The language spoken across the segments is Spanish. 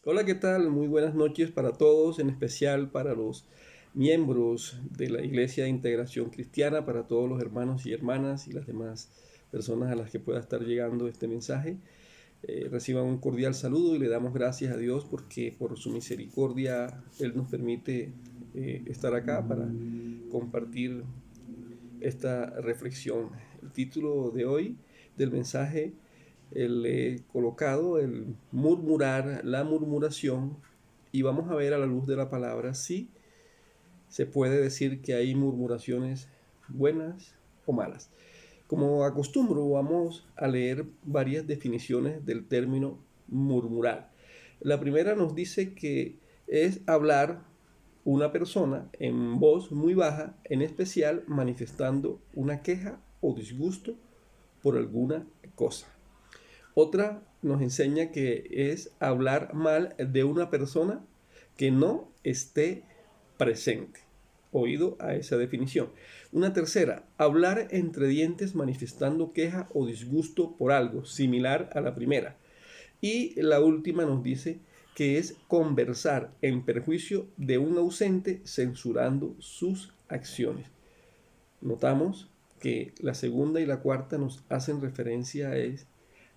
Hola, ¿qué tal? Muy buenas noches para todos, en especial para los miembros de la Iglesia de Integración Cristiana, para todos los hermanos y hermanas y las demás personas a las que pueda estar llegando este mensaje. Reciban un cordial saludo y le damos gracias a Dios porque por su misericordia Él nos permite estar acá para compartir esta reflexión. El título de hoy del mensaje he colocado el murmurar, la murmuración, y vamos a ver a la luz de la palabra si se puede decir que hay murmuraciones buenas o malas. Como acostumbro, vamos a leer varias definiciones del término murmurar. La primera nos dice que es hablar una persona en voz muy baja, en especial manifestando una queja o disgusto por alguna cosa. Otra nos enseña que es hablar mal de una persona que no esté presente. Oído a esa definición. Una tercera, hablar entre dientes manifestando queja o disgusto por algo, similar a la primera. Y la última nos dice que es conversar en perjuicio de un ausente censurando sus acciones. Notamos que la segunda y la cuarta nos hacen referencia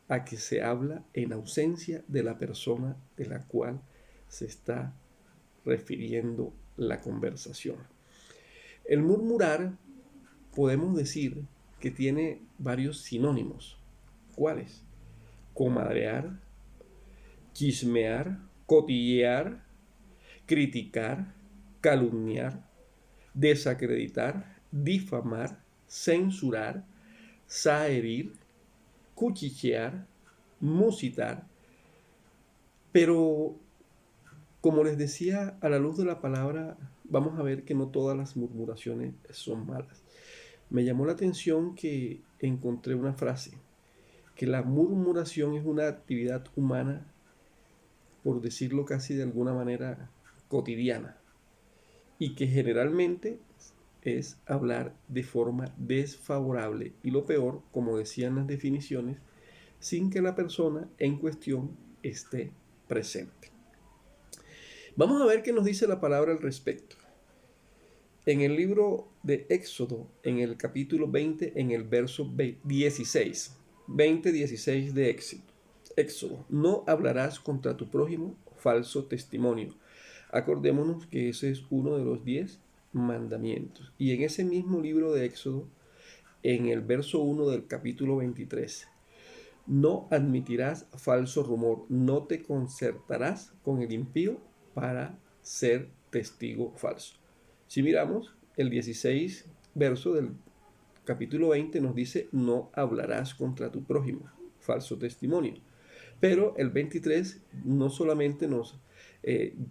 a que se habla en ausencia de la persona de la cual se está refiriendo la conversación. El murmurar podemos decir que tiene varios sinónimos. ¿Cuáles? Comadrear, chismear, cotillear, criticar, calumniar, desacreditar, difamar, censurar, saherir, cuchichear, musitar. Pero, como les decía, a la luz de la palabra, vamos a ver que no todas las murmuraciones son malas. Me llamó la atención que encontré una frase, que la murmuración es una actividad humana, por decirlo casi de alguna manera, cotidiana, y que generalmente es hablar de forma desfavorable y lo peor, como decían las definiciones, sin que la persona en cuestión esté presente. Vamos a ver qué nos dice la palabra al respecto. En el libro de Éxodo, en el capítulo 20, en el verso 16, 20-16 de Éxodo, no hablarás contra tu prójimo falso testimonio. Acordémonos que ese es uno de los 10 mandamientos. Y en ese mismo libro de Éxodo, en el verso 1 del capítulo 23, no admitirás falso rumor, no te concertarás con el impío para ser testigo falso. Si miramos, el 16 verso del capítulo 20 nos dice, no hablarás contra tu prójimo, falso testimonio. Pero el 23 no solamente nos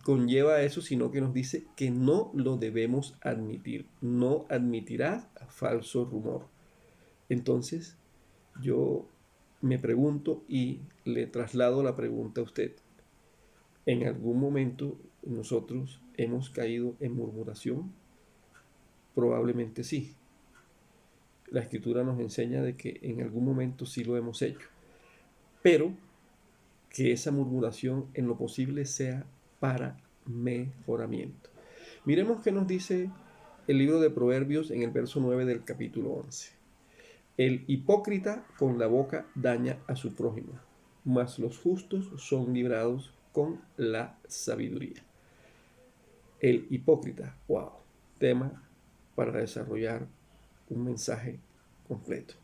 conlleva eso, sino que nos dice que no lo debemos admitir, no admitirás falso rumor. Entonces, yo me pregunto y le traslado la pregunta a usted. ¿En algún momento nosotros hemos caído en murmuración? Probablemente sí. La escritura nos enseña de que en algún momento sí lo hemos hecho, pero que esa murmuración en lo posible sea para mejoramiento. Miremos qué nos dice el libro de Proverbios en el verso 9 del capítulo 11. El hipócrita con la boca daña a su prójimo, mas los justos son librados con la sabiduría. El hipócrita, wow, tema para desarrollar un mensaje completo.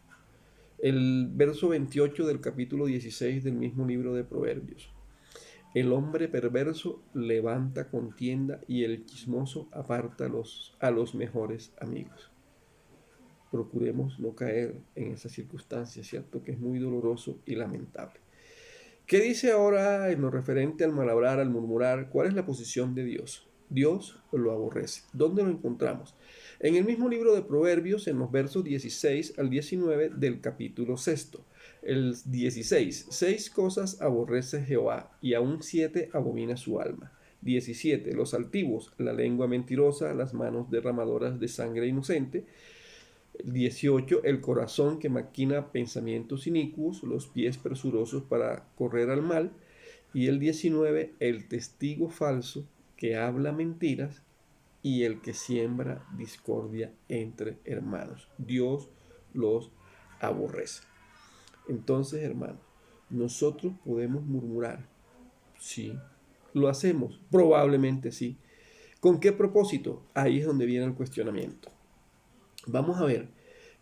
El verso 28 del capítulo 16 del mismo libro de Proverbios. El hombre perverso levanta contienda y el chismoso aparta a los mejores amigos. Procuremos no caer en esa circunstancia, ¿cierto? Que es muy doloroso y lamentable. ¿Qué dice ahora en lo referente al mal hablar, al murmurar? ¿Cuál es la posición de Dios? Dios lo aborrece. ¿Dónde lo encontramos? En el mismo libro de Proverbios, en los versos 16 al 19 del capítulo 6. El 16, 6 cosas aborrece Jehová, y aún 7 abomina su alma. 17, los altivos, la lengua mentirosa, las manos derramadoras de sangre inocente. 18, el corazón que maquina pensamientos inicuos, los pies presurosos para correr al mal. Y el 19, el testigo falso que habla mentiras y el que siembra discordia entre hermanos. Dios los aborrece. Entonces, hermanos, nosotros podemos murmurar. Sí. ¿Lo hacemos? Probablemente sí. ¿Con qué propósito? Ahí es donde viene el cuestionamiento. Vamos a ver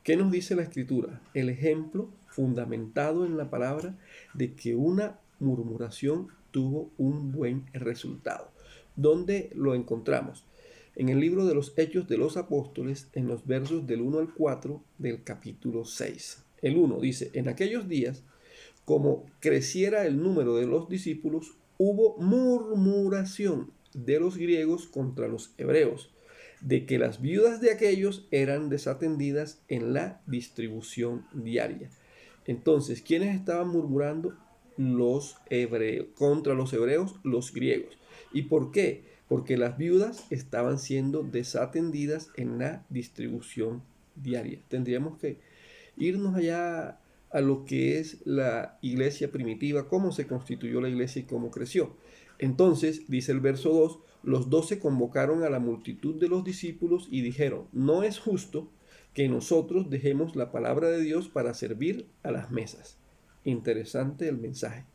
qué nos dice la Escritura. El ejemplo fundamentado en la palabra de que una murmuración tuvo un buen resultado. ¿Dónde lo encontramos? En el libro de los Hechos de los Apóstoles, en los versos del 1 al 4 del capítulo 6. El 1 dice, en aquellos días, como creciera el número de los discípulos, hubo murmuración de los griegos contra los hebreos, de que las viudas de aquellos eran desatendidas en la distribución diaria. Entonces, ¿quiénes estaban murmurando? Los hebreos, contra los hebreos, los griegos. ¿Y por qué? Porque las viudas estaban siendo desatendidas en la distribución diaria. Tendríamos que irnos allá a lo que es la iglesia primitiva, cómo se constituyó la iglesia y cómo creció. Entonces, dice el verso 2, los 12 convocaron a la multitud de los discípulos y dijeron, no es justo que nosotros dejemos la palabra de Dios para servir a las mesas. Interesante el mensaje.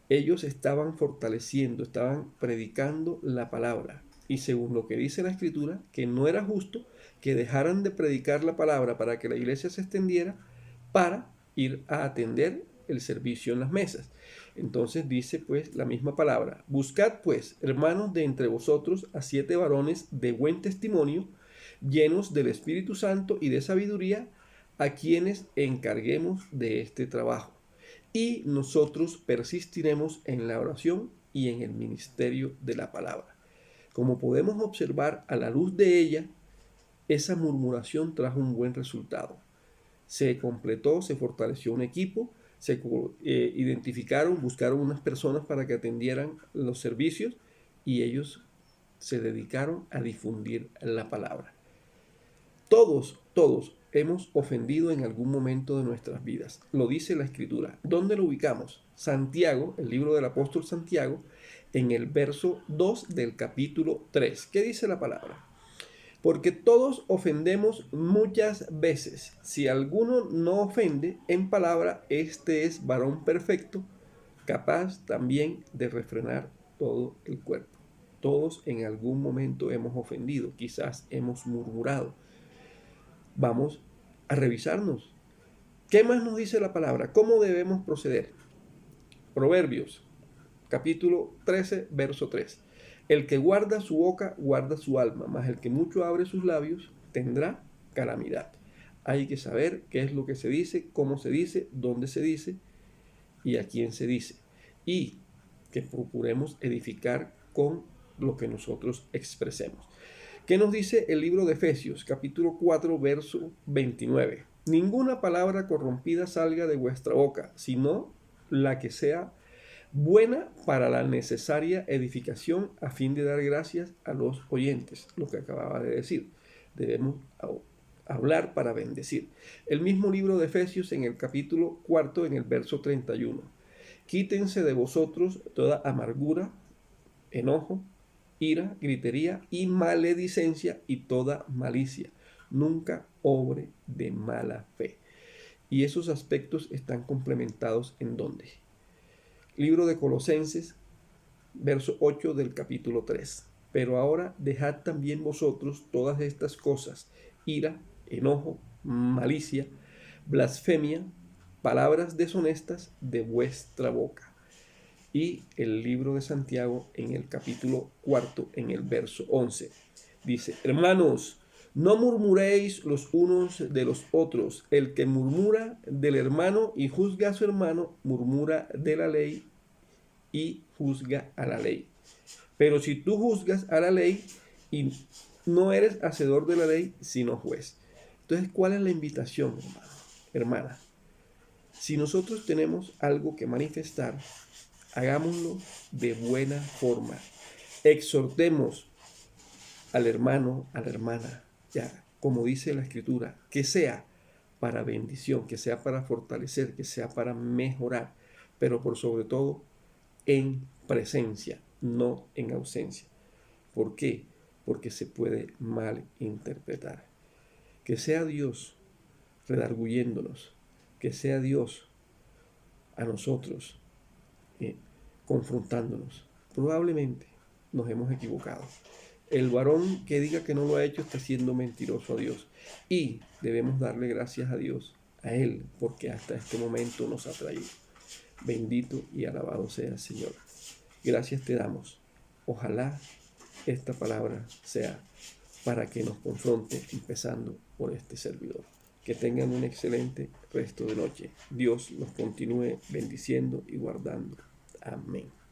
Ellos estaban fortaleciendo, estaban predicando la palabra. Y según lo que dice la Escritura, que no era justo que dejaran de predicar la palabra para que la iglesia se extendiera para ir a atender el servicio en las mesas. Entonces dice pues la misma palabra, buscad pues, hermanos, de entre vosotros a 7 varones de buen testimonio, llenos del Espíritu Santo y de sabiduría, a quienes encarguemos de este trabajo. Y nosotros persistiremos en la oración y en el ministerio de la palabra. Como podemos observar a la luz de ella, esa murmuración trajo un buen resultado. Se completó, se fortaleció un equipo, se identificaron, buscaron unas personas para que atendieran los servicios y ellos se dedicaron a difundir la palabra. Todos hemos ofendido en algún momento de nuestras vidas. Lo dice la Escritura. ¿Dónde lo ubicamos? Santiago, el libro del apóstol Santiago, en el verso 2 del capítulo 3. ¿Qué dice la palabra? Porque todos ofendemos muchas veces. Si alguno no ofende en palabra, este es varón perfecto, capaz también de refrenar todo el cuerpo. Todos en algún momento hemos ofendido, quizás hemos murmurado. Vamos a revisarnos. ¿Qué más nos dice la palabra? ¿Cómo debemos proceder? Proverbios, capítulo 13, verso 3. El que guarda su boca, guarda su alma, mas el que mucho abre sus labios, tendrá calamidad. Hay que saber qué es lo que se dice, cómo se dice, dónde se dice y a quién se dice. Y que procuremos edificar con lo que nosotros expresemos. ¿Qué nos dice el libro de Efesios, capítulo 4, verso 29? Ninguna palabra corrompida salga de vuestra boca, sino la que sea buena para la necesaria edificación a fin de dar gracias a los oyentes, lo que acababa de decir. Debemos hablar para bendecir. El mismo libro de Efesios en el capítulo 4, en el verso 31. Quítense de vosotros toda amargura, enojo, ira, gritería y maledicencia y toda malicia. Nunca obre de mala fe. Y esos aspectos están complementados en dónde. Libro de Colosenses, verso 8 del capítulo 3. Pero ahora dejad también vosotros todas estas cosas: ira, enojo, malicia, blasfemia, palabras deshonestas de vuestra boca. Y el libro de Santiago en el capítulo 4, en el verso 11, dice: hermanos, no murmuréis los unos de los otros. El que murmura del hermano y juzga a su hermano, murmura de la ley y juzga a la ley. Pero si tú juzgas a la ley y no eres hacedor de la ley, sino juez. Entonces, ¿cuál es la invitación, hermano, hermana? Si nosotros tenemos algo que manifestar, hagámoslo de buena forma. Exhortemos al hermano, a la hermana, ya, como dice la Escritura, que sea para bendición, que sea para fortalecer, que sea para mejorar, pero por sobre todo, en presencia, no en ausencia. ¿Por qué? Porque se puede malinterpretar. Que sea Dios redarguyéndonos, que sea Dios a nosotros confrontándonos. Probablemente nos hemos equivocado. El varón que diga que no lo ha hecho está siendo mentiroso a Dios. Y debemos darle gracias a Dios, a Él, porque hasta este momento nos ha traído. Bendito y alabado sea el Señor. Gracias te damos. Ojalá esta palabra sea para que nos confronte, empezando por este servidor. Que tengan un excelente resto de noche. Dios los continúe bendiciendo y guardando. Amén.